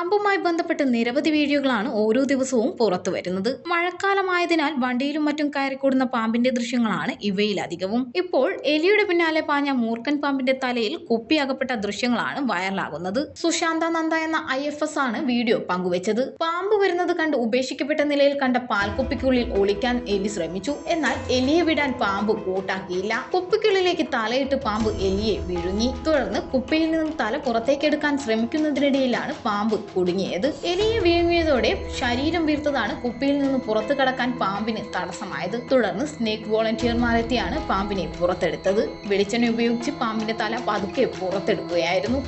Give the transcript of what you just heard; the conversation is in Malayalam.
പാമ്പുമായി ബന്ധപ്പെട്ട് നിരവധി വീഡിയോകളാണ് ഓരോ ദിവസവും പുറത്തു വരുന്നത്. മഴക്കാലമായതിനാൽ വണ്ടിയിലും മറ്റും കയറിക്കൂടുന്ന പാമ്പിന്റെ ദൃശ്യങ്ങളാണ് ഇവയിലധികവും. ഇപ്പോൾ എലിയുടെ പിന്നാലെ പാഞ്ഞ മൂർഖൻ പാമ്പിന്റെ തലയിൽ കുപ്പി അകപ്പെട്ട ദൃശ്യങ്ങളാണ് വൈറലാകുന്നത്. സുശാന്ത നന്ദ എന്ന IFS ആണ് വീഡിയോ പങ്കുവച്ചത്. പാമ്പ് വരുന്നത് കണ്ട് ഉപേക്ഷിക്കപ്പെട്ട നിലയിൽ കണ്ട പാൽക്കുപ്പിക്കുള്ളിൽ ഒളിക്കാൻ എലി ശ്രമിച്ചു. എന്നാൽ എലിയെ വിടാൻ പാമ്പ് കൂട്ടാക്കിയില്ല. കുപ്പിക്കുള്ളിലേക്ക് തലയിട്ട് പാമ്പ് എലിയെ വിഴുങ്ങി. തുടർന്ന് കുപ്പിയിൽ നിന്നും തല പുറത്തേക്കെടുക്കാൻ ശ്രമിക്കുന്നതിനിടയിലാണ് പാമ്പ് കുടുങ്ങിയത്. എലിയെ വിഴുങ്ങിയതോടെ ശരീരം വീർത്തതാണ് കുപ്പിയിൽ നിന്ന് പുറത്തു കടക്കാൻ പാമ്പിന് തടസ്സമായത്. തുടർന്ന് സ്നേക്ക് വോളണ്ടിയർമാരെത്തിയാണ് പാമ്പിനെ പുറത്തെടുത്തത്. വെളിച്ചെണ്ണ ഉപയോഗിച്ച് പാമ്പിന്റെ തല പതുക്കെ പുറത്തെടുക്കുകയായിരുന്നു.